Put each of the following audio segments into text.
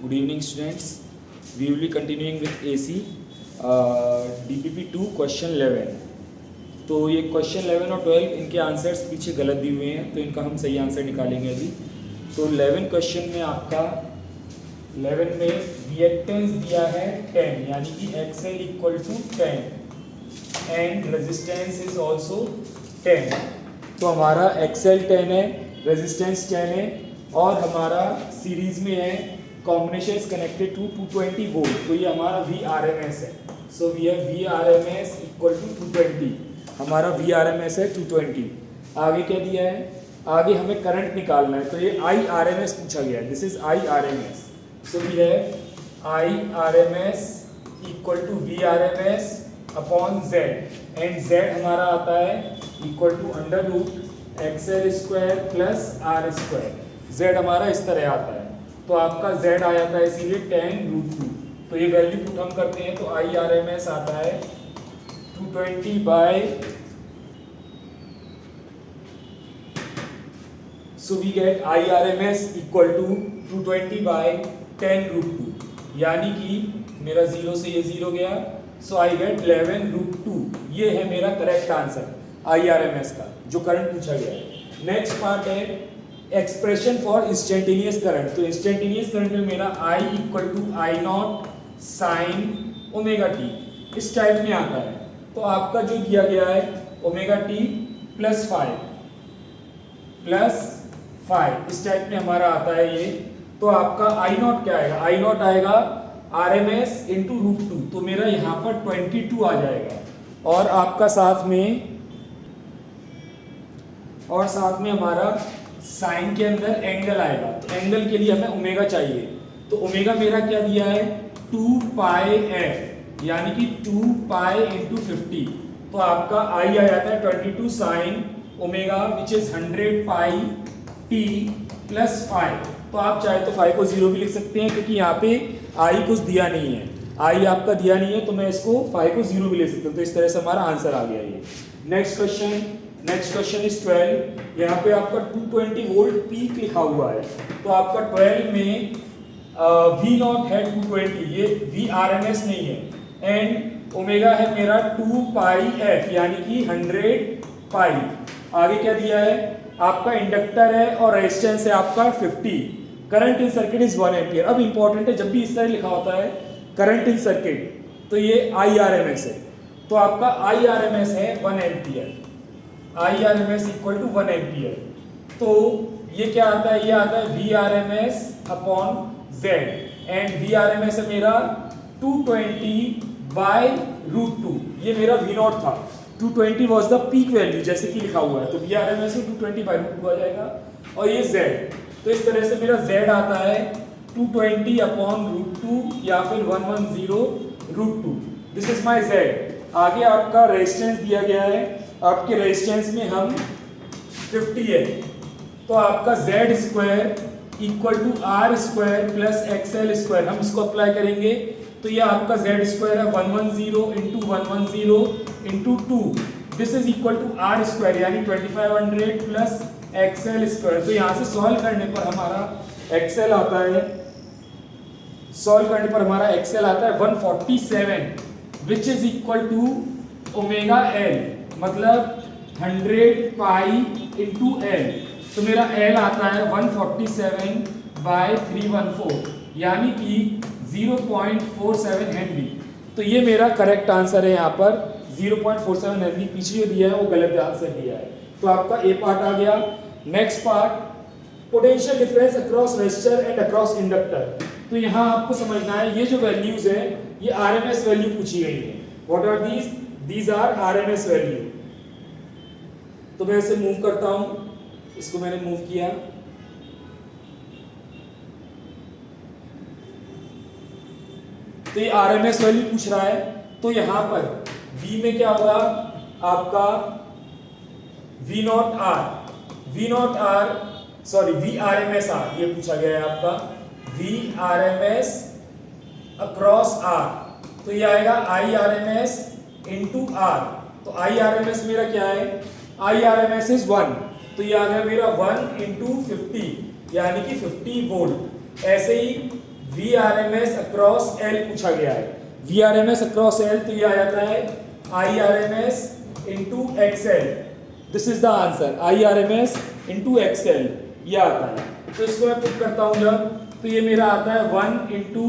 Good evening, students. We will be continuing with AC DPP 2 question 11. तो ये question 11 और 12 इनके आंसर्स पीछे गलत दिए हुए हैं, तो इनका हम सही आंसर निकालेंगे अभी. तो 11 क्वेश्चन में आपका 11 में रिएक्टेंस दिया है 10, यानी कि XL equal to 10 and resistance is also 10. तो हमारा XL 10 है, रेजिस्टेंस 10 है और हमारा सीरीज में है, combination is connected to 220 volt. तो ये हमारा VRMS है. So we have VRMS equal to 220. हमारा VRMS है 220. आगे क्या दिया है? आगे हमें करंट निकालना है, तो ये IRMS पूछा गया है. This is IRMS. So we have IRMS equal to VRMS upon Z, and Z हमारा आता है equal to under root XL square plus R square. Z हमारा इस तरह आता है, तो आपका Z आ जाता है इसीलिए 10√2. तो ये वैल्यू पुट हम करते हैं तो IRMS आता है 220 by, so we get IRMS equal to 220 by 10√2, यानी कि मेरा 0 से ये 0 गया, सो आई गेट 11√2. ये है मेरा करेक्ट आंसर IRMS का, जो करंट पूछा गया है. नेक्स्ट पार्ट है एक्सप्रेशन फॉर इंस्टेंटेनियस करंट. तो इंस्टेंटेनियस करंट में मेरा I equal to I0 sine omega t इस टाइप में आता है. तो आपका जो दिया गया है ओमेगा टी प्लस 5 इस टाइप में हमारा आता है ये. तो आपका I0 क्या आएगा? I0 आएगा RMS इंटू √2. तो मेरा यहाँ पर 22 आ जाएगा, और आपका साथ में हमारा साइन के अंदर एंगल आएगा. तो एंगल के लिए हमें ओमेगा चाहिए, तो ओमेगा मेरा क्या दिया है 2 पाई f, यानी कि 2 पाई इंटू 50. तो आपका I आ जाता है 22 sine omega which is 100 pi t plus 5. तो आप चाहे तो 5 को 0 भी लिख सकते हैं, क्योंकि यहाँ पे I कुछ दिया नहीं है, I आपका दिया नहीं है, तो मैं इसको 5 को 0 भी ले सकता हूँ. तो इस तरह से हमारा आंसर आ गया ये. Next question is 12. यहाँ पे आपका 220 वोल्ट पीक लिखा हुआ है, तो आपका 12 में V0 है 220, ये VRMS नहीं है, एंड ओमेगा है मेरा 2 पाई f, यानी कि 100 पाई. आगे क्या दिया है? आपका इंडक्टर है और रेजिस्टेंस है आपका 50. Current in circuit is 1 ampere. अब इंपॉर्टेंट है, जब भी इस तरह लिखा होता है करंट इन सर्किट, तो ये IRMS है. तो आपका IRMS है 1 ampere. IRMS equal to 1 ampere. तो ये क्या आता है? ये आता है VRMS upon Z, and VRMS है मेरा 220 बाय √2. ये मेरा V0 था. 220 वाज द पीक वैल्यू, जैसे कि लिखा हुआ है, तो VRMS में 220 बाय √2 आ जाएगा. और ये Z, तो इस तरह से मेरा Z आता है 220 अपॉन √2 या फिर 110√2. This is my Z. आगे आपका रेजिस्टेंस दिया गया है, आपके रेजिस्टेंस में हम 50 है, तो आपका Z square equal to R square plus XL square, हम इसको अप्लाई करेंगे. तो ये आपका Z स्क्वायर है 110 into 110 into 2. This is equal to R square, यानी 2500 प्लस XL स्क्वायर. तो यहाँ से सॉल्व करने पर हमारा XL आता है, 147 which is equal to omega L, मतलब 100 पाई इंटू L. तो मेरा L आता है 147 बाय 314, यानी कि 0.47 हेनरी. तो ये मेरा करेक्ट आंसर है. यहाँ पर 0.47 हेनरी, पीछे जो दिया है वो गलत आंसर दिया है. तो आपका ए पार्ट आ गया. Next part, potential difference across resistor and across inductor. तो यहाँ आपको समझना है, ये जो वैल्यूज है ये RMS वैल्यू पूछी गई है. What are these are RMS value. तो मैं इसे मूव करता हूं, इसको मैंने मूव किया, तो ये RMS वैल्यू पूछ रहा है. तो यहां पर V में क्या होगा आपका VRMS R, ये पूछा गया है आपका VRMS अक्रॉस R. तो ये आएगा IRMS इंटू R. तो IRMS मेरा क्या है? IRMS इज 1, तो ये आ गया मेरा 1 इंटू 50, यानी कि 50 वोल्ट. ऐसे ही VRMS अक्रॉस L पूछा गया है। VRMS अक्रॉस L तो ये आ जाता है IRMS into XL। This is the answer, IRMS into XL ये आता है। तो इसको मैं पुट करता हूँ जब, तो ये मेरा आता है 1 into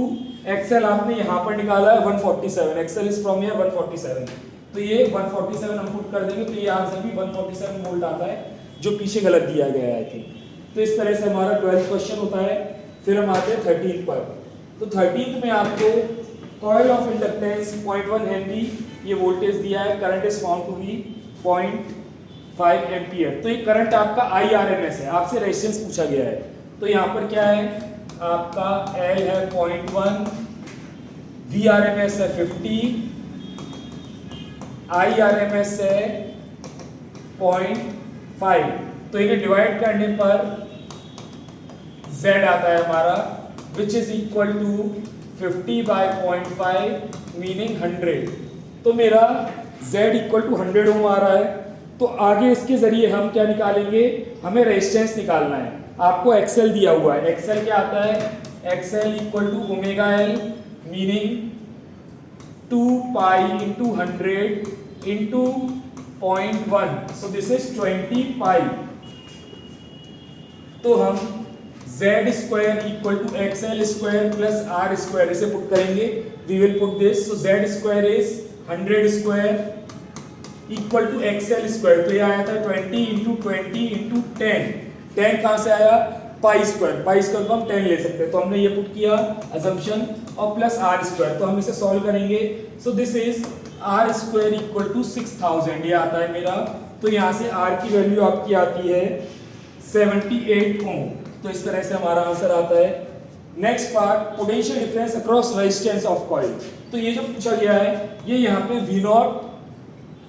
XL, आपने यहाँ पर निकाला है 147, XL इज फ्रॉम हियर 147, तो ये 147 हम पुट कर देंगे, तो ये आंसर भी 147 वोल्ट आता है, जो पीछे गलत दिया गया है आई थिंक। तो इस तरह से हमारा 12th क्वेश्चन होता है। फिर हम आते हैं 13th पर। तो 13th में आपको कॉइल ऑफ इंडक्टेंस 0.1 हेनरी ये वोल्टेज दिया है, current is found to be 0.5 ampere. तो ये करंट आपका IRMS है, आपसे रेजिस्टेंस पूछा गया है। तो यहाँ पर क्या है आपका L है 0.1, VRMS है 50, IRMS है 0.5। तो इन्हें डिवाइड करने पर Z आता है हमारा विच इज इक्वल टू 50 बाय 0.5 मीनिंग 100। तो मेरा Z इक्वल टू 100 ओम आ रहा है। तो आगे इसके जरिए हम क्या निकालेंगे, हमें रेजिस्टेंस निकालना है। आपको XL दिया हुआ है, XL क्या आता है, XL equal to omega L meaning 2 pi into 100 into 0.1, so this is 20 pi. तो हम Z square equal to XL square plus R square इसे पुट करेंगे, we will put this, so Z square is 100 square equal to XL square. तो ये आया था 20 into 20 into 10, 10 कहाँ से आया, पाई स्क्वायर, पाई स्क्वायर को हम 10 ले सकते हैं, तो हमने ये पुट किया अजम्पशन, और प्लस R स्क्वायर। तो हम इसे सॉल्व करेंगे, so this is R square equal to 6000 ये आता है मेरा। तो यहाँ से R की वैल्यू आपकी आती है 78 ओम। तो इस तरह से हमारा आंसर आता है। Next part, potential difference across resistance of coil. तो ये जो पूछा गया है, ये यहाँ पे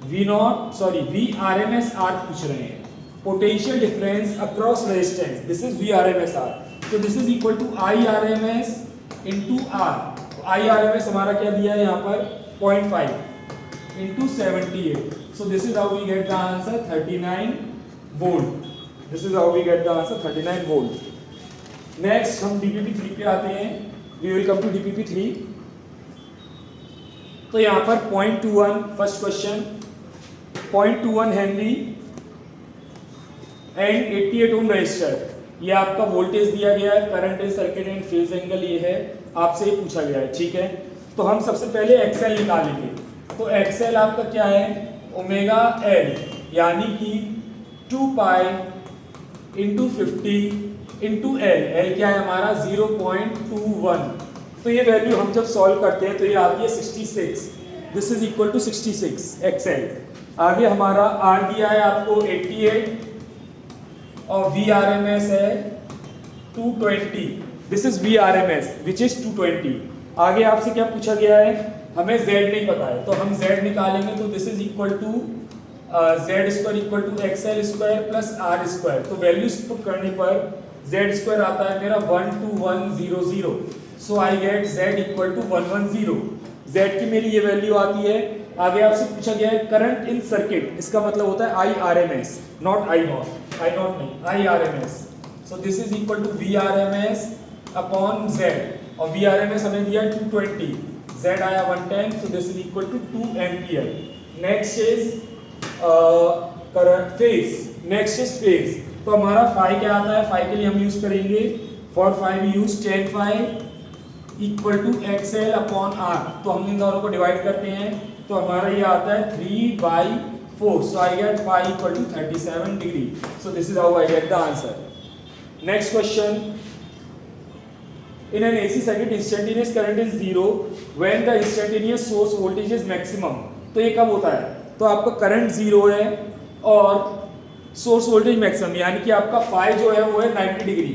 VRMS R पूछ रहे हैं, potential difference across resistance, this is VRMS R। तो this is equal to IRMS into R। तो IRMS हमारा क्या दिया है यहाँ पर 0.5 into 78, so this is how we get the answer 39 volt. This is how we get the answer 39 volt. Next हम DPP3 पे आते हैं, we will come to DPP3। तो यहाँ पर 0.21 first question, 0.21 henry and 88 ohm resistor, ये आपका voltage दिया गया है, current in circuit and phase angle ये है, आपसे ये पूछा गया है, ठीक है। तो हम सबसे पहले XL निकालेंगे। तो XL आपका क्या है, ओमेगा L, यानी कि 2 pi into 50 into L, L क्या है हमारा 0.21। तो ये वैल्यू हम जब सॉल्व करते हैं तो ये आती है 66, this is equal to 66 XL। आगे हमारा R दिया है आपको 88 और VRMS है 220, this is VRMS which is 220। आगे आपसे क्या पूछा गया है, हमें Z नहीं पता है, तो हम Z निकालेंगे, तो this is equal to Z square equal to XL square plus R square. तो वैल्यूज पुट करने पर Z स्क्वायर आता है मेरा 12100, so I get Z equal to 110। Z की मेरी ये वैल्यू आती है। आगे आपसे पूछा गया है करंट इन सर्किट, इसका मतलब होता है IRMS, नॉट I नॉट नहीं, IRMS। So this is equal to VRMS upon Z, और VRMS हमें दिया 220, Z आया 110, so this is equal to 2 ampere. Next is current phase, next is phase. तो हमारा फाई क्या आता है, फाई के लिए हम यूज करेंगे, for phi we use 10 phi equal to XL upon R। तो हम इन दोनों को डिवाइड करते हैं, तो हमारा ये आता है 3/4, so I get phi equal to 37 degree. So this is how I get the answer. Next question, in an AC circuit instantaneous current is 0 when the instantaneous source voltage is maximum। तो ये कब होता है, तो आपका current 0 है और source voltage maximum, यानी कि आपका फाई जो है वो है 90 degree,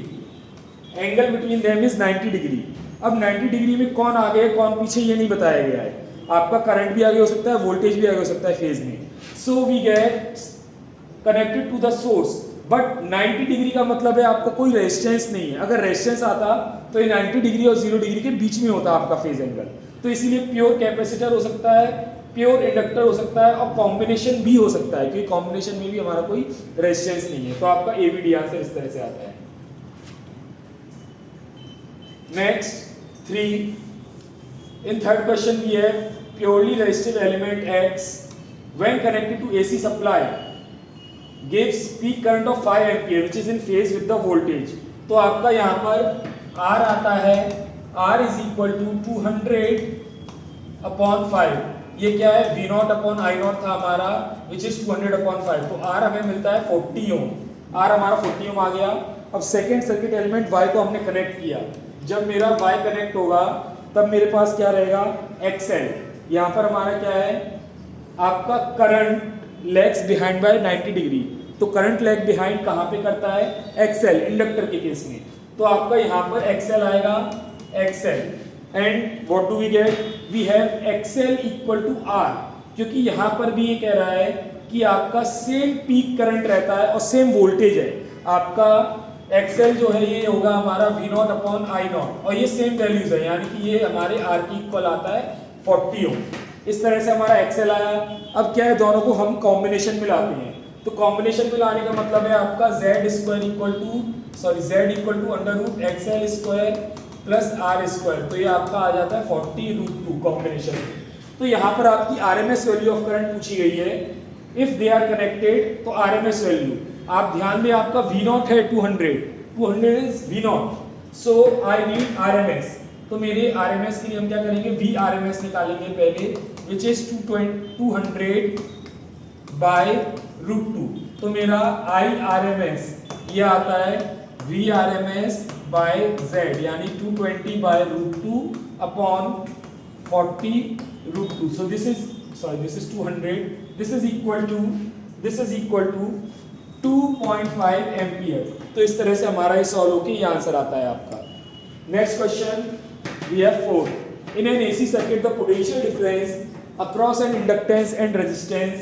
angle between them is 90 degree. अब 90 डिग्री में कौन आगे है कौन पीछे ये नहीं बताया गया है, आपका करंट भी आगे हो सकता है, वोल्टेज भी आगे हो सकता है फेज में। So we get connected to the source, but 90 degree का मतलब है आपका कोई रेजिस्टेंस नहीं है। अगर रेजिस्टेंस आता तो ये 90 डिग्री और 0 डिग्री के बीच में होता आपका फेज एंगल, तो इसीलिए प्योर कैपेसिटर हो सकता है, प्योर इंडक्टर हो सकता है, और कॉम्बिनेशन भी हो सकता है, क्योंकि कॉम्बिनेशन में भी हमारा कोई रेजिस्टेंस नहीं है। तो आपका ABD आंसर इस तरह से आता है। Next 3. In third question we have purely resistive element X when connected to AC supply gives peak current of 5 ampere which is in phase with the voltage. तो आपका यहाँ पर R आता है, R is equal to 200 upon 5. ये क्या है, V0 upon I0 था हमारा which is 200 upon 5. तो R हमें मिलता है 40 ओम. R हमारा 40 ओम आ गया. अब सेकेंड सर्किट एलिमेंट Y को हमने कनेक्ट किया. जब मेरा Y कनेक्ट होगा तब मेरे पास क्या रहेगा, XL. यहाँ पर हमारा क्या है, आपका current lags behind by 90 degree. तो करंट लैग बिहाइंड कहाँ पे करता है, XL, इंडक्टर के केस में. तो आपका यहाँ पर XL आएगा, XL. And what do we get, we have XL equal to R. क्योंकि यहाँ पर भी ये कह रहा है कि आपका सेम पीक करंट रहता है और सेम वोल्टेज है. आपका XL जो है ये होगा हमारा V0 अपॉन I0 और ये सेम वैल्यूज है, यानी कि ये हमारे R की इक्वल आता है 40 ओम. इस तरह से हमारा XL आया. अब क्या है, दोनों को हम कॉम्बिनेशन में लाते हैं. तो कॉम्बिनेशन में लाने का मतलब है आपका Z equal to under root XL square plus R square. तो ये आपका आ जाता है 40√2 कॉम्बिनेशन. तो यहाँ पर आपकी RMS वैल्यू ऑफ करंट पूछी गई है. इफ दे आर कनेक्टेड तो RMS वैल्यू आप ध्यान दें, आपका V0 है 200 is V0. So I need RMS. तो मेरे RMS के लिए हम क्या करेंगे, VRMS निकालेंगे पहले विच इज 200 बाय √2. तो मेरा IRMS ये आता है VRMS बाय Z यानी 220 by √2 upon 40√2. So this is 200. This is equal to 2.5 ampere. तो इस तरह से हमारा ये सॉल्व होके ये आंसर आता है आपका. Next question we have 4. In an AC circuit the potential difference across an inductance and resistance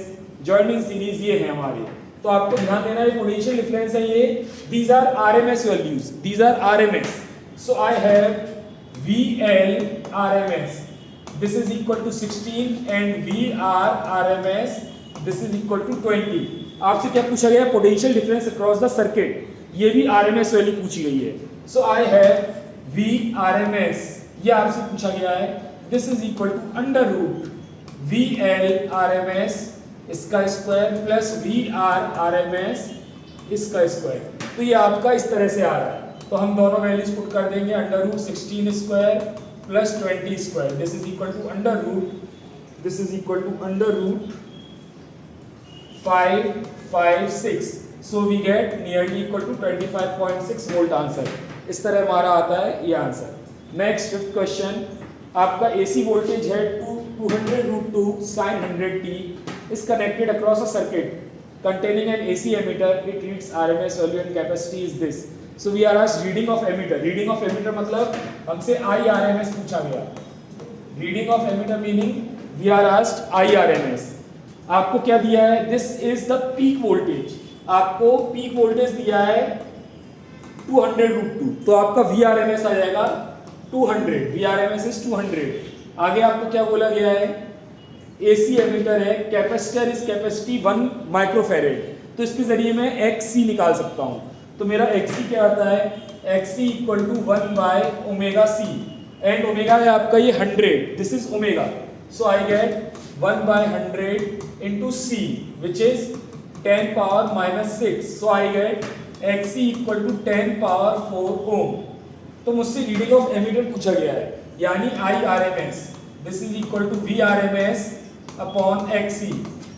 joining series ये है हमारे. तो आपको ध्यान देना है पोटेंशियल डिफरेंस है ये. These are RMS values, these are RMS. So I have VL RMS, this is equal to 16 and VR RMS this is equal to 20. आपसे क्या पूछा गया, potential difference across the circuit, ये भी RMS वैल्यू पूछी गई है. सो आई हैव VRMS, ये आपसे पूछा गया है. This is equal to under root VL RMS इसका स्क्वायर प्लस VR RMS इसका स्क्वायर. तो ये आपका इस तरह से आ रहा है. तो हम दोनों वैल्यूज पुट कर देंगे, under root 16 square plus 20 square. This is equal to under root 556. So we get nearly equal to 25.6 volt answer. इस तरह हमारा आता है ये आंसर. नेक्स्ट फिफ्थ क्वेश्चन, आपका AC वोल्टेज है 200√2 sin 100t is connected across a circuit containing an AC emitter. It reads RMS value and capacity is this. So we are asked reading of emitter. Reading of emitter मतलब हमसे IRMS पूछा गया. Reading of emitter meaning we are asked IRMS. आपको क्या दिया है, this is the peak voltage. आपको peak voltage दिया है 200√2. तो आपका VRMS आ जाएगा 200. VRMS is 200. आगे आपको क्या बोला गया है, AC एमिटर है, कैपेसिटर इज कैपेसिटी 1 माइक्रोफैरेड. तो इसके जरिए मैं XC निकाल सकता हूं. तो मेरा XC क्या आता है, XC equal to 1 bye omega C and omega है आपका ये 100. This is omega. So I get 1 by 100 into C which is 10 power minus 6. So I get XC equal to 10 power 4 ohm. तो मुझसे रीडिंग ऑफ एमिटर पूछा गया है, यानी IRMS. This is equal to VRMS upon XC.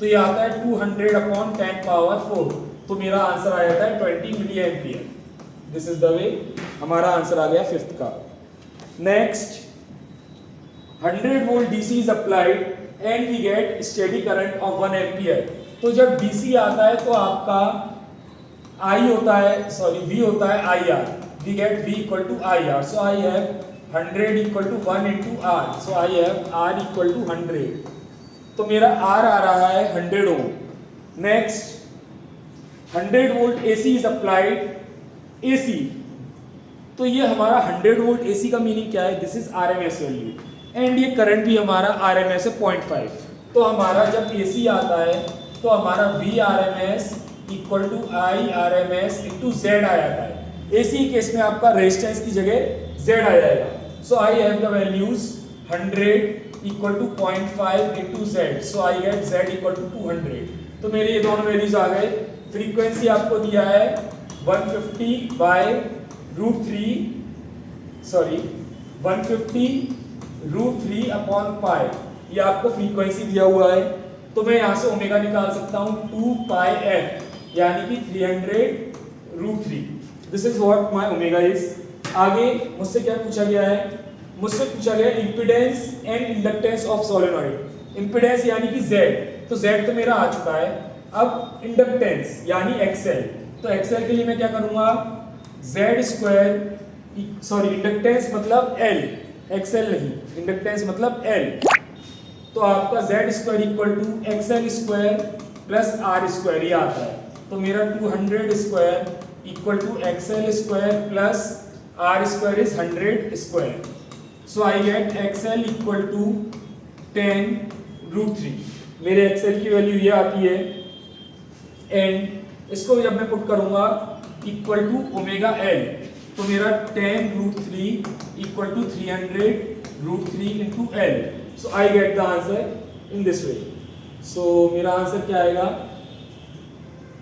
तो ये आता है 200 अपॉन 10 पावर 4. तो मेरा आंसर आ जाता है 20 milliampere. This is the way हमारा आंसर आ गया फिफ्थ का. Next 100 volt DC is applied and we get steady current of 1 ampere. तो जब DC आता है तो आपका V होता है IR. We get V equal to IR. So I have 100 equal to 1 into R. So I have R equal to 100. तो मेरा R आ रहा है 100 ohm. Next 100 volt AC is applied AC. तो ये हमारा 100 वोल्ट AC का मीनिंग क्या है, this is RMS value and ये करंट भी हमारा RMS है 0.5. तो हमारा जब AC आता है तो हमारा VRMS equal to IRMS into Z आ जाता है. AC केस में आपका रेजिस्टेंस की जगह Z आ जाएगा. So I have the values 100 equal to 0.5 into z. So I get z equal to 200. तो मेरे ये दोनों वैल्यूज आ गए। फ्रीक्वेंसी आपको दिया है 150 बाय रूट 3 अपॉन पाई, ये आपको फ्रीक्वेंसी दिया हुआ है। तो मैं यहाँ से ओमेगा निकाल सकता हूँ 2 पाई एफ यानी कि 300 root 3। This is what my omega is. आगे मुझसे क्या पूछा गया है? मुझसे पूछा गया impedance and inductance of solenoid. Impedance यानी कि Z, तो Z तो मेरा आ चुका है। अब इंडक्टेंस यानी XL, तो XL के लिए मैं क्या करूंगा? Z स्क्वायर, सॉरी इंडक्टेंस मतलब L, XL नहीं, इंडक्टेंस मतलब L। तो आपका Z square equal to XL square plus R square ये आता है। तो मेरा 200 square equal to XL square plus R square is 100 square. So I get XL equal to 10 root 3। मेरे XL की वैल्यू ये आती है, एंड इसको जब मैं पुट करूंगा इक्वल टू ओमेगा L, तो मेरा 10 root 3 equal to 300 root 3 into L। So I get the answer in this way. So मेरा आंसर क्या आएगा?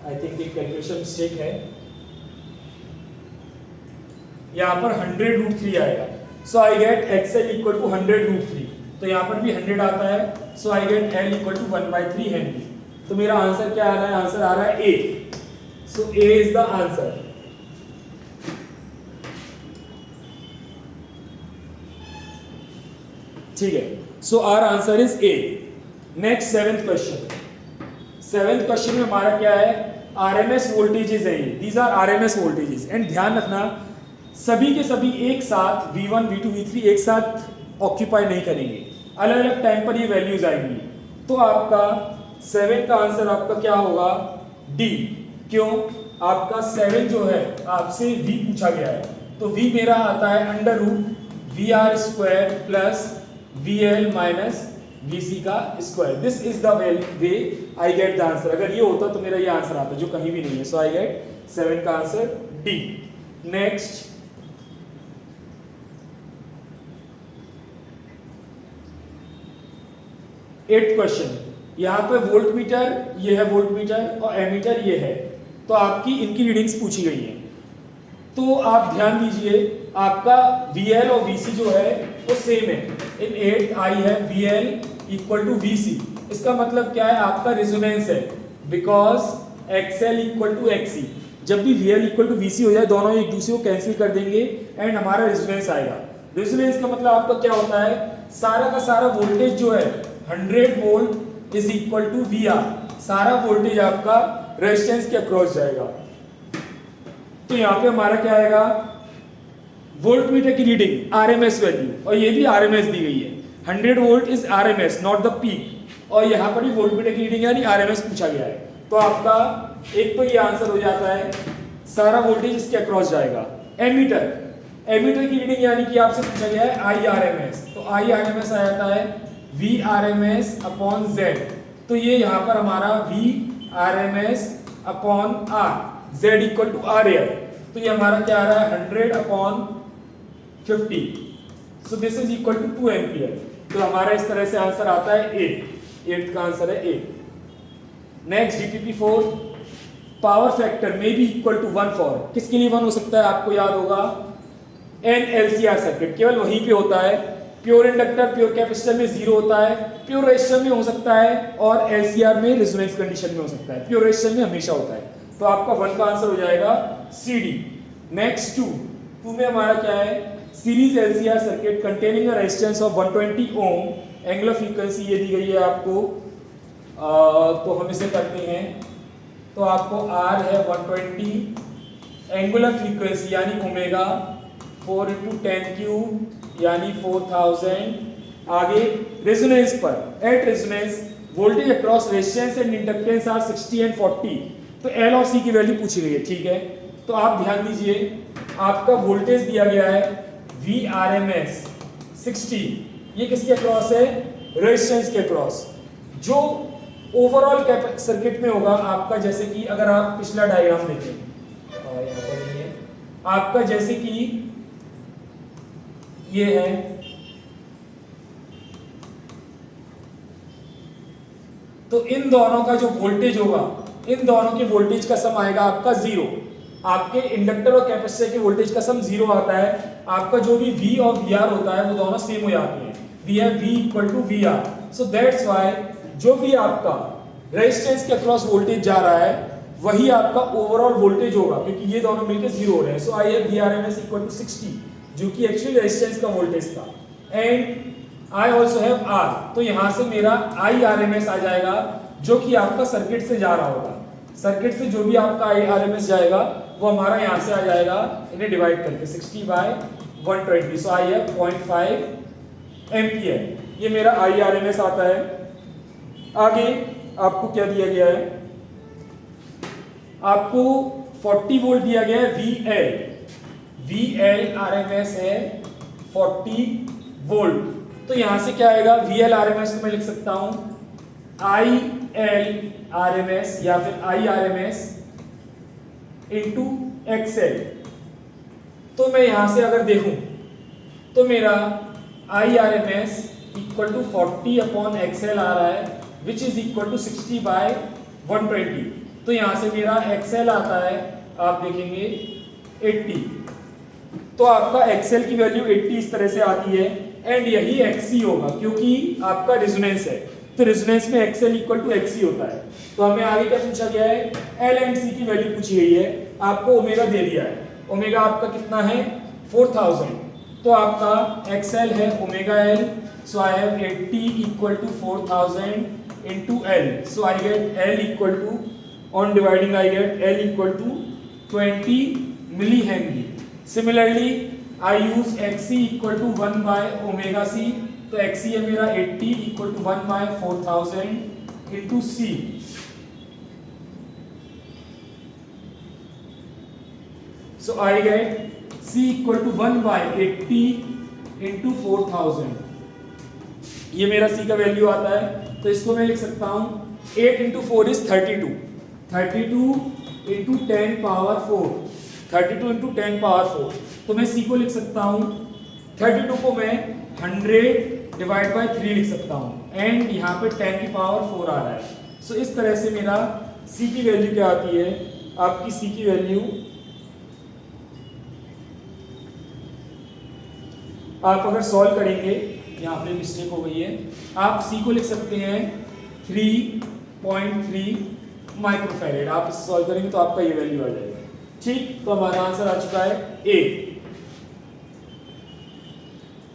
आई थिंक एक कैलकुलेशन मिस्टेक है, यहाँ पर 100 रूट 3 आएगा। So I get XL equal to 100 root 3, तो यहाँ पर भी 100 आता है। So I get L equal to 1/3 henry. तो मेरा आंसर क्या आ रहा है? आंसर आ रहा है A। So A is the answer. ठीक है, so our answer is A। Next seventh question. Seventh question में हमारा क्या है? आरएमएस वोल्टेजेस है ये, these are RMS voltages. And ध्यान रखना सभी के सभी एक साथ V1, V2, V3 एक साथ ऑक्यूपाई नहीं करेंगे, अलग अलग टाइम पर ये वैल्यूज आएंगी। तो आपका 7 का आंसर आपका क्या होगा? D। क्यों? आपका 7 जो है आपसे V पूछा गया है, तो V मेरा आता है under root VR square plus VL minus VC का square. This is the way I get the answer. अगर ये होता तो मेरा ये आंसर आता, जो कहीं भी नहीं है। सो आई गेट 7 का answer D। Next 8th question. यहाँ पे वोल्ट मीटर ये है, वोल्ट मीटर, और एमीटर ये है। तो आपकी इनकी रीडिंग्स पूछी गई हैं। तो आप ध्यान दीजिए, आपका VL और VC जो है वो सेम है। इन 8 आई है VL इक्वल टू VC। इसका मतलब क्या है? आपका रेजोनेंस है, because XL equal to XC। जब भी VL इक्वल टू VC हो जाए, दोनों एक दूसरे को कैंसिल कर देंगे एंड हमारा रेजोनेंस आएगा। रेजोनेंस का मतलब आपका क्या होता है? सारा का सारा वोल्टेज जो है 100 volt is equal to VR। सारा वोल्टेज आपका रेजिस्टेंस के अक्रॉस जाएगा। तो यहाँ पे हमारा क्या आएगा? वोल्ट मीटर की रीडिंग आरएमएस वैल्यू, और ये भी आरएमएस दी गई है। 100 volt is RMS not the peak, और यहाँ पर भी वोल्ट मीटर की रीडिंग यानी आरएमएस पूछा गया है। तो आपका एक तो ये आंसर हो जाता है, सारा वोल्टेज इसके अक्रॉस जाएगा। एमीटर, एमीटर की रीडिंग यानी कि आपसे पूछा गया है IRMS, तो IRMS आ जाता है VRMS अपॉन Z। तो ये यहाँ पर हमारा VRMS upon R, Z equal to R एयर। तो ये हमारा क्या आ रहा है? 100 upon 50। So this is equal to 2 ampere. तो हमारा इस तरह से आंसर आता है A। 8th का आंसर है A। Next DPP4, power factor में भी इक्वल टू 1 फॉर, किसके लिए 1 हो सकता है? आपको याद होगा NLCR सर्किट, केवल वहीं पे होता है। प्योर इंडक्टर, प्योर कैपेसिटर में 0 होता है, प्योर रेजिस्टर में हो सकता है, और LCR में रेजोनेंस कंडीशन में हो सकता है। प्योर रेजिस्टर में हमेशा होता है। तो आपका 1 का आंसर हो जाएगा CD। नेक्स्ट 2 में हमारा क्या है? Series LCR circuit containing a resistance of 120 ohm, angular frequency ये दी गई है आपको। तो हम इसे करते हैं, तो आपको R है 120, एंगुलर फ्रीक्वेंसी यानी ओमेगा 4 × 10³ यानी 4000। आगे रेजोनेंस पर, at resonance voltage across resistance and inductance are 60 and 40। तो L और C की वैल्यू पूछी गई है। ठीक है, तो आप ध्यान दीजिए, आपका वोल्टेज दिया गया है VRMS 60, ये किसके अक्रॉस है? रेजिस्टेंस के अक्रॉस। जो ओवरऑल सर्किट में होगा आपका, जैसे कि अगर आप पिछला डायग्राम देखें, और यहाँ पर ये आपका जैसे कि ये है, तो इन दोनों का जो वोल्टेज होगा, इन दोनों के वोल्टेज का सम आएगा आपका 0। आपके इंडक्टर और कैपेसिटर के वोल्टेज का सम 0 आता है। आपका जो भी V और VR होता है वो दोनों सेम हो जाते हैं। We have V equal to VR, so that's why जो भी आपका रेजिस्टेंस के अक्रॉस वोल्टेज जा रहा है वही आपका ओवरऑल वोल्टेज होगा, क्योंकि ये दोनों मिलकर 0 हो रहे हैं। So I have VRMS equal to 60, जो कि एक्चुअली रेजिस्टेंस का वोल्टेज था, and I also have R, तो यहाँ से मेरा IRMS आ जाएगा, जो कि आपका सर्किट से जा रहा होगा। सर्किट से जो भी आपका IRMS जाएगा वो हमारा यहाँ से आ जाएगा, इन्हें डिवाइड करके 60 by 120, so I have 0.5 ampere. ये मेरा IRMS आता है। आगे आपको क्या दिया गया है, आपको 40 वोल्ट दिया गया है VL RMS है 40 वोल्ट, तो यहां से क्या आएगा VL RMS, तो मैं लिख सकता हूं IL RMS या फिर IRMS इंटू XL। तो मैं यहां से अगर देखूं तो मेरा IRMS equal to 40 upon XL आ रहा है, which is equal to 60 by 120। तो यहां से मेरा XL आता है, आप देखेंगे 80, तो आपका XL की वैल्यू 80 इस तरह से आती है, एंड यही XC होगा क्योंकि आपका रेजोनेंस है, तो रेजोनेंस में XL इक्वल टू XC होता है। तो हमें आगे क्या पूछा गया है, L एंड C की वैल्यू पूछी गई है, आपको ओमेगा दे दिया है। ओमेगा आपका कितना है 4000, तो आपका XL है omega L, so I have 80 equal to 4000 into L, so I get L equal to, on dividing I get L equal to 20 millihenry. Similarly I use XC equal to 1 by omega C, तो XC है मेरा 80 equal to 1 by 4000 into C, so I get C equal to 1 by 80 into 4000, ये मेरा C का value आता है। तो इसको मैं लिख सकता हूं 8 into 4 is 32, 32 into 10 power 4, 32 into 10 power 4, तो मैं C को लिख सकता हूं 32 को मैं 100 डिवाइड बाय 3 लिख सकता हूं, एंड यहाँ पे 10 की पावर 4 आ रहा है। सो इस तरह से मेरा C की वैल्यू क्या आती है, आपकी C की वैल्यू आप अगर सॉल्व करेंगे, यहाँ पे मिस्टेक हो गई है, आप C को लिख सकते हैं 3.3 माइक्रोफैरेड। आप इसे सॉल्व करेंगे तो आपका ये वैल्यू आ जाएगा। ठीक, तो हमारा आंसर आ चुका है A।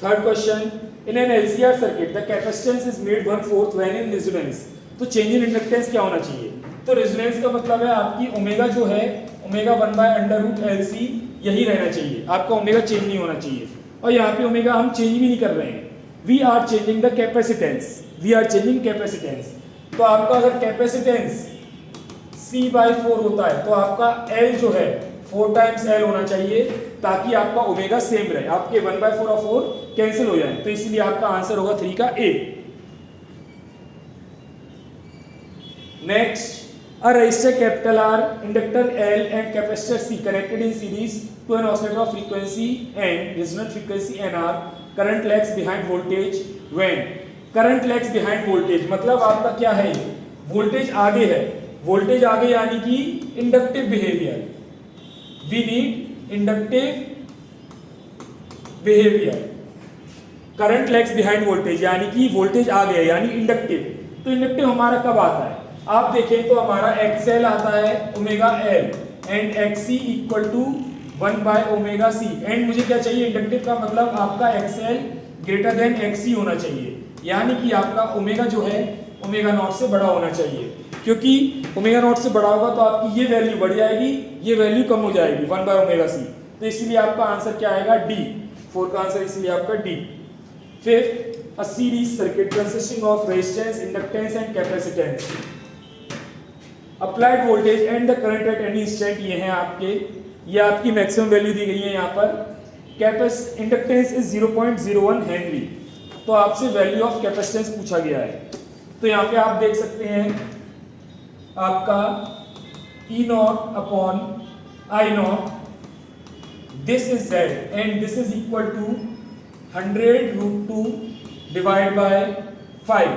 Third question, in an LCR circuit the capacitance is made 1/4 when in resonance, तो चेंज इन इंडक्टेंस क्या होना चाहिए। तो रेजोनेंस का मतलब है आपकी ओमेगा जो है ओमेगा 1/√LC यही रहना चाहिए, आपका ओमेगा चेंज नहीं होना चाहिए, और यहाँ पे ओमेगा हम चेंज भी नहीं कर रहे हैं, we are changing the capacitance, we are changing capacitance. तो आपका अगर कैपेसिटेंस C/4 होता है तो आपका L जो है 4 टाइम्स L होना चाहिए, ताकि आपका ओमेगा सेम रहे, आपके 1/4 और 4 कैंसिल हो जाए, तो इसलिए आपका आंसर होगा 3 का A। Next, a resistor capital R, inductor L and capacitor C connected in series to an oscillator of frequency and resonant frequency NR, current lags behind voltage when, current lags behind voltage मतलब आपका क्या है, voltage आगे है, voltage आगे यानी कि inductive behaviour, we need inductive behaviour, current lags behind voltage यानी कि वोल्टेज आगे है यानी इंडक्टिव। तो इंडक्टिव हमारा कब आता है, आप देखें तो हमारा XL आता है omega L and XC equal to 1 bye omega C, and मुझे क्या चाहिए, इंडक्टिव का मतलब आपका XL ग्रेटर देन XC होना चाहिए, यानी कि आपका ओमेगा जो है ओमेगा नॉट से बड़ा होना चाहिए, क्योंकि ओमेगा नॉट से बड़ा होगा तो आपकी ये वैल्यू बढ़ जाएगी, ये वैल्यू कम हो जाएगी 1 बाय ओमेगा C, तो इसलिए आपका आंसर क्या आएगा D, 4 का आंसर इसलिए आपका D। Fifth, a series circuit consisting of resistance, inductance and capacitance, applied voltage and the current at any instant, ये हैं आपके, ये आपकी मैक्सिमम वैल्यू दी गई है यहाँ पर। इंडक्टेंस इज 0.01 हेनरी, तो आपसे वैल्यू ऑफ कैपेसिटेंस पूछा गया है, तो यहाँ पे आप देख सकते हैं आपका E0 upon I0, this is Z and this is equal to 100√2 divide by 5,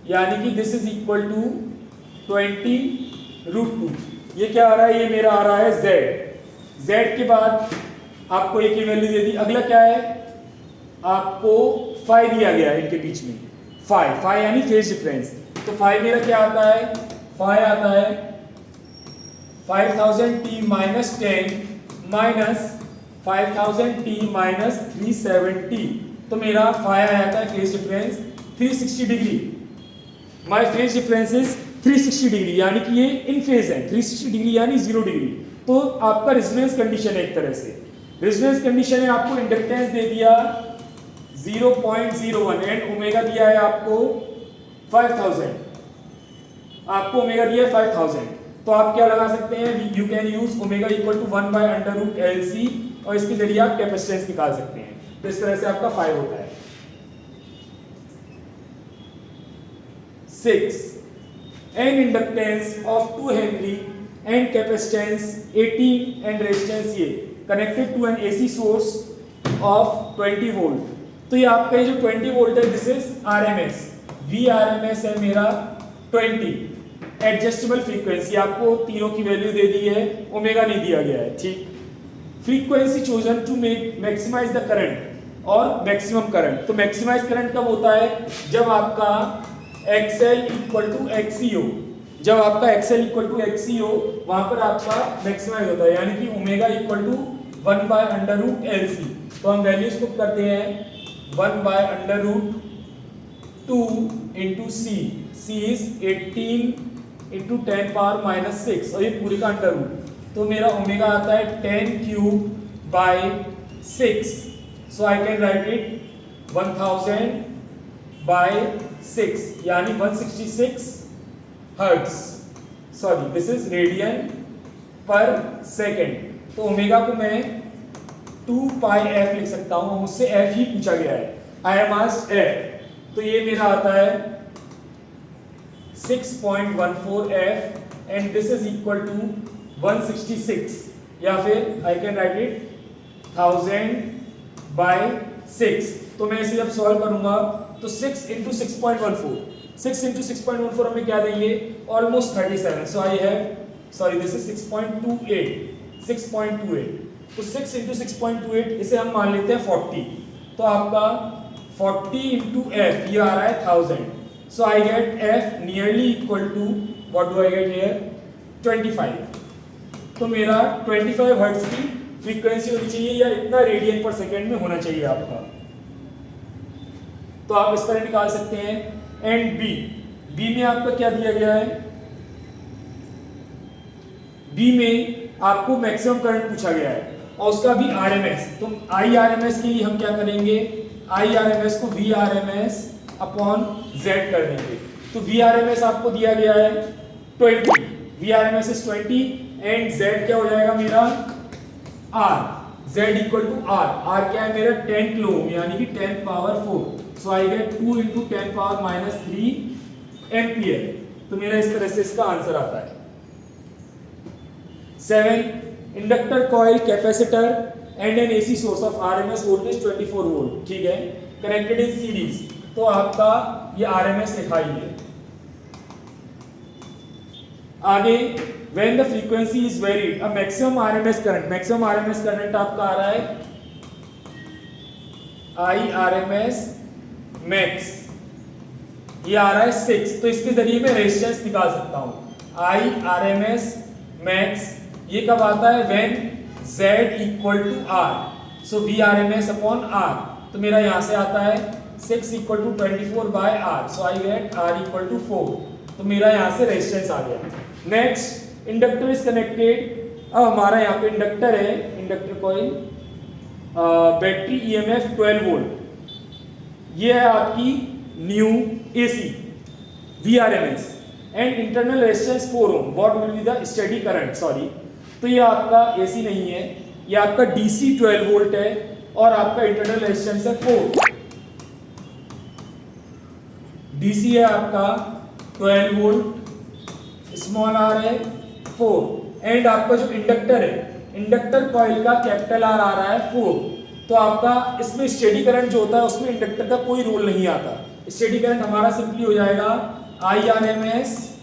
यानी कि दिस इज इक्वल टू 20√2। ये क्या आ रहा है? ये मेरा आ रहा है z। z के बाद आपको एक ही वैल्यू दे दी। अगला क्या है? आपको फाई दिया गया है इनके बीच में, फाई यानी फेज डिफरेंस। तो फाई मेरा क्या आता है? फाई आता है 5000t minus 10 minus 5000t minus 370। तो मेरा फाई आ जाता है phase difference 360 degree. My phase difference is 360 degree, यानी कि ये इन फेज है। 360 डिग्री यानी 0 डिग्री। तो आपका रेजोनेंस कंडीशन है एक तरह से। रेजोनेंस कंडीशन है, आपको इंडक्टेंस दे दिया 0.01 एंड ओमेगा दिया है आपको 5000। आपको ओमेगा दिया है 5000, तो आप क्या लगा सकते हैं? You can use omega equal to 1/√LC और इसके जरिए आप कैपेसिटेंस निकाल सकते हैं। तो इस तरह से आपका 5 होता है। 6 an inductance of 2 henry and capacitance 18 and resistance ये connected to an AC source of 20 volt. तो ये आपका जो 20 वोल्ट है this is RMS. V RMS है मेरा 20। एडजस्टेबल फ्रीक्वेंसी आपको तीनों की वैल्यू दे दी है, ओमेगा नहीं दिया गया है, ठीक। Frequency chosen to make maximize the current और मैक्सिमम करंट। तो मैक्सिमाइज करंट कब होता है? जब आपका XL इक्वल टू XC हो। जब आपका XL इक्वल टू XC हो वहां पर आपका मैक्सिमाइज होता है, यानी कि ओमेगा इक्वल टू 1/√LC। तो हम वैल्यूज पुट करते हैं 1/√2 into C। C is 18 into 10 power minus 6 और ये पूरी का अंडर रूट। तो मेरा ओमेगा आता है 10³/6। सो आई कैन राइट इट 1000/6 यानी 166 hertz. Sorry, this is radian पर सेकेंड। तो ओमेगा को मैं 2πf लिख सकता हूं। मुझसे f ही पूछा गया है, आई एम आस्क्ड f। तो ये मेरा आता है 6.14 f and this is equal to 166, या फिर आई कैन राइट इट 1000/6। तो मैं इसे जब सॉल्व करूंगा तो 6 इंटू 6.14, 6 इंटू 6.14 हमें क्या देंगे? Almost 37। So I have, sorry this is 6.28। तो 6 इंटू 6.28 इसे हम मान लेते हैं 40। तो आपका 40 इंटू एफ ये आ रहा है 1000। So I get F nearly equal to what do I get here? 25। तो मेरा 25 हर्ट्ज की फ्रीक्वेंसी होनी चाहिए, या इतना रेडियन पर सेकेंड में होना चाहिए आपका। तो आप इस तरह निकाल सकते हैं। एंड बी में आपका क्या दिया गया है? बी में आपको मैक्सिमम करंट पूछा गया है और उसका भी आरएमएस। तो आई आरएमएस के लिए हम क्या करेंगे? आई आरएमएस को वी आरएमएस अपॉन जेड कर देंगे। तो वी आरएमएस आपको दिया गया है 20, V RMS is 20 and Z क्या हो जाएगा मेरा? R. Z equal to R. R क्या है मेरा? 10 किलो ओम, यानी कि 10 power 4। So I get 2 into 10 power minus 3 ampere. तो मेरा इस तरह से इसका आंसर आता है। 7 inductor coil capacitor and N AC source of RMS voltage 24 volt, ठीक है, कनेक्टेड इन सीरीज। तो आपका ये आरएमएस लिखा ही है। आगे when the frequency is varied, a maximum RMS current आपका आ रहा है IRMS max, ये आ रहा है 6। तो इसके जरिए मैं रेजिस्टेंस निकाल सकता हूं। IRMS max ये कब आता है? when Z equal to R, so VRMS upon R। तो मेरा यहां से आता है 6 equal to 24/R, so I get R equal to 4। तो मेरा यहां से रेजिस्टेंस आ गया। Next, inductor is connected. अब हमारा यहाँ पे इंडक्टर है, inductor coil, battery EMF 12 volt. ये है आपकी new AC VRMS and internal resistance 4 ohm. What will be the steady current? Sorry, तो ये आपका एसी नहीं है, ये आपका डीसी 12 वोल्ट है और आपका इंटरनल रेजिस्टेंस है 4। डीसी है आपका 12 वोल्ट, स्मॉल आर है 4 एंड आपका जो इंडक्टर है, इंडक्टर कॉइल का कैपिटल आर आ रहा है 4। तो तो आपका इसमें स्टेडी करंट जो होता है उसमें इंडक्टर का कोई रोल नहीं आता। स्टेडी करंट हमारा सिंपली हो जाएगा आई आर एम एस,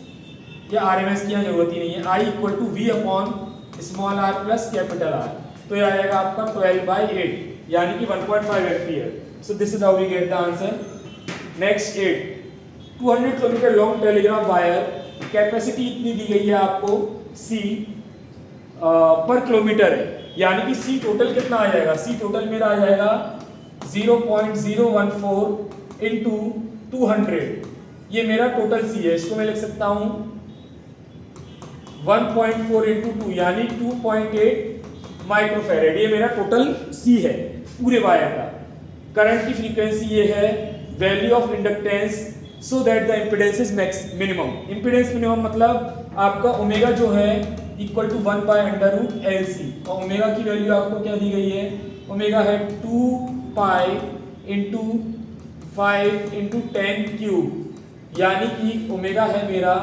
या आर एम एस की जरूरत ही नहीं है, I equal to V upon small R plus capital R. तो ये आएगा आपका 12/8 यानी कि 1.5 ampere. So this is how we get the answer. Next 8, 200 kilometre long telegraph wire, capacity इतनी दी गई है आपको C पर किलोमीटर है, यानी कि C टोटल कितना आ जाएगा, C टोटल मेरा आ जाएगा 0.014 इंटू 200, ये मेरा टोटल C है। इसको मैं लिख सकता हूँ 1.4 इंटू 2 यानी 2.8 माइक्रोफेरेड, ये मेरा टोटल C है पूरे वायर का। करंट की फ्रीक्वेंसी ये है, value of inductance so that the impedance is minimum. Impedance minimum मतलब आपका ओमेगा जो है इक्वल टू 1/√LC, और ओमेगा की वैल्यू आपको क्या दी गई है, ओमेगा है 2 पाई इंटू 5 इंटू 10 क्यूब, यानी कि ओमेगा है मेरा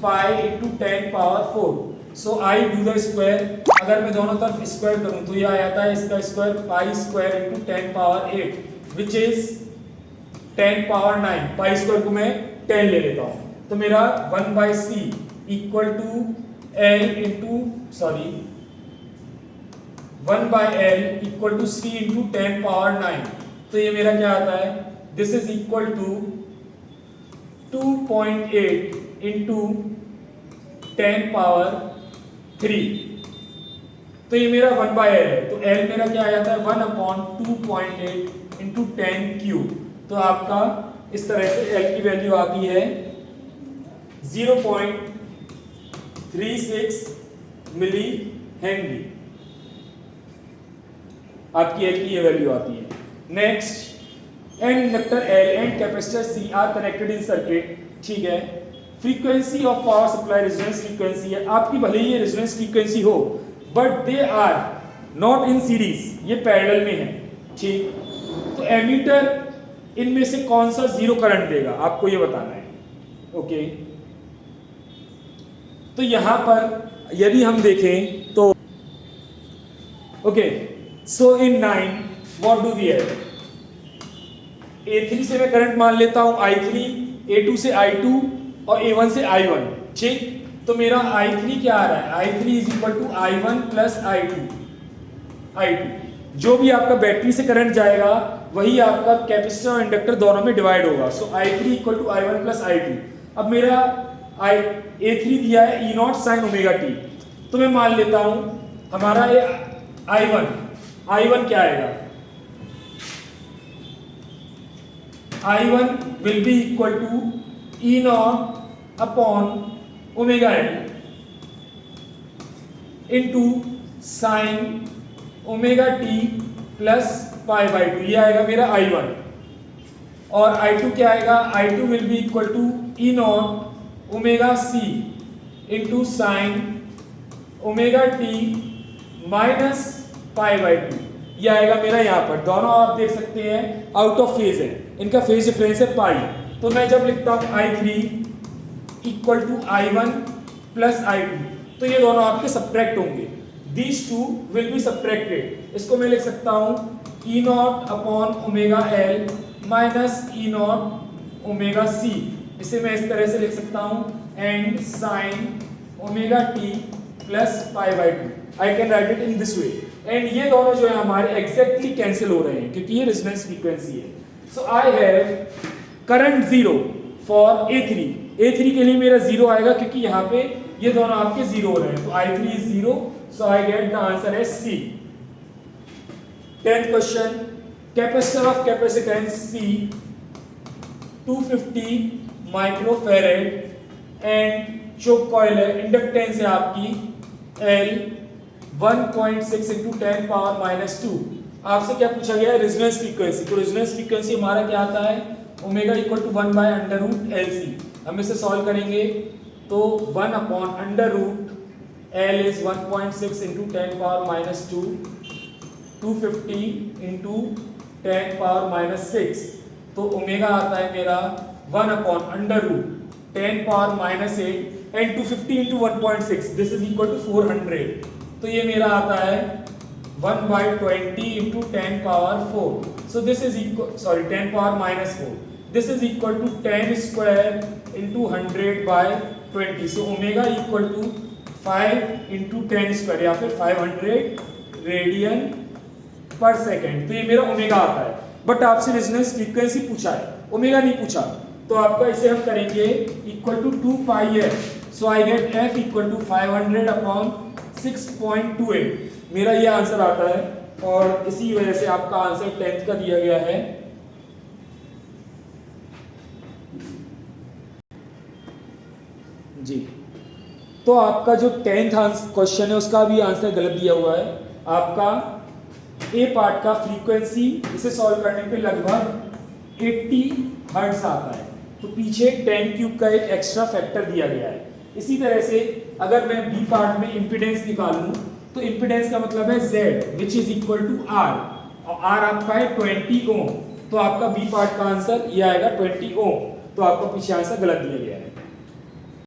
pi into 10 power 4। So I do the square, अगर मैं दोनों तरफ स्क्वायर करूं तो ये आ जाता है इसका square pi square into 10 power 8 which is 10 power 9। Pi square को मैं 10 ले लेता हूं, तो मेरा 1/C equal to L into 1/L equal to C into 10 power 9। तो ये मेरा क्या आता है, this is equal to 2.8 into 10 power 3। तो ये मेरा 1/L है, तो L मेरा क्या आ जाता है 1/2.8 इंटू 10 क्यूब। तो आपका इस तरह से L की वैल्यू आती है 0.36 मिली हेनरी, आपकी L की ये वैल्यू आती है। Next, and inductor L and capacitor C are connected in circuit, ठीक है। Frequency of power supply resonance frequency है आपकी, भले ही ये रेजोनेंस फ्रीक्वेंसी हो but they are not in series, ये पैरेलल में है, ठीक। तो एमीटर इनमें से कौन सा जीरो करंट देगा आपको ये बताना है, ओके। तो यहां पर यदि हम देखें तो okay, so in 9 what do we have, A3 से मैं करंट मान लेता हूं I3, A2 से I2 और A1 से I1, ठीक। तो मेरा I3 क्या आ रहा है, I3 is equal to I1 plus I2। जो भी आपका बैटरी से करंट जाएगा वही आपका कैपेसिटर और इंडक्टर दोनों में डिवाइड होगा। So I3 equal to I1 plus I2। अब मेरा A3 दिया है E0 साइन ओमेगा t, तो मैं मान लेता हूं हमारा ये I1 क्या आएगा, I1 will be equal to E0 upon omega L into sin omega t plus pi/2, ये आएगा मेरा I1। और I2 क्या आएगा, I2 will be equal to E0 omega c into sin omega t minus pi/2, ये आएगा मेरा यहाँ पर। दोनों आप देख सकते हैं आउट ऑफ फेज है, इनका फेज डिफरेंस है पाई। तो मैं जब लिखता हूँ I3 equal to I1 plus I2, तो ये दोनों आपके सब्ट्रैक्ट होंगे, these two will be subtracted. इसको मैं लिख सकता हूँ E0 upon omega L minus E0 omega C, इसे मैं इस तरह से लिख सकता हूँ and sine omega t plus pi/2, I can write it in this way. And ये दोनों जो है हमारे एग्जैक्टली कैंसिल हो रहे हैं क्योंकि ये रेजोनेंस फ्रीक्वेंसी है। So I have current zero for A3 के लिए मेरा जीरो आएगा क्योंकि यहाँ पे ये दोनों आपके जीरो हो रहे हैं, तो I3 is zero, so I get the answer है C। 10th question, capacitor of capacitance C 250 microfarad and choke coil है, इंडक्टेंस है आपकी L 1.6 इंटू 10 पावर माइनस 2। आपसे क्या पूछा गया है, रेजोनेंस फ्रीक्वेंसी। तो रेजोनेंस फ्रीक्वेंसी हमारा क्या आता है, ओमेगा इक्वल टू 1/√LC। हम इसे सॉल्व करेंगे तो 1 upon √L is 1.6 into 10 power minus 2, 250 into 10 power minus 6, तो ओमेगा आता है मेरा 1 upon √10 power minus 8 and 250 into 1.6, this is equal to 400। तो ये मेरा आता है 1/20 into 10 power 4. So this is equal, sorry, 10 power minus 4. This is equal to 10 square into 100/20. So omega equal to 5 into 10 square या फिर 500 रेडियन पर second. तो ये मेरा ओमेगा आता है। बट आपसे रेजोनेंस फ्रीक्वेंसी पूछा है, ओमेगा नहीं पूछा, तो आपका इसे हम करेंगे equal to 2 pi F. So I get F equal to 500 upon 6.28। मेरा ये आंसर आता है और इसी वजह से आपका आंसर 10th का दिया गया है। जी, तो आपका जो 10th क्वेश्चन है उसका भी आंसर गलत दिया हुआ है। आपका ए पार्ट का फ्रीक्वेंसी इसे सॉल्व करने पे लगभग 80 हर्ट्ज आता है, तो पीछे 10 क्यूब का एक एक्स्ट्रा फैक्टर दिया गया है। इसी तरह से अगर मैं बी पार्ट में इम्पीडेंस निकालूं तो इम्पीडेंस का मतलब है Z which is equal to R, और R आपका है 20 ओम। तो आपका बी पार्ट का आंसर ये आएगा 20 ओम। तो आपका पीछे आंसर गलत दिया गया है।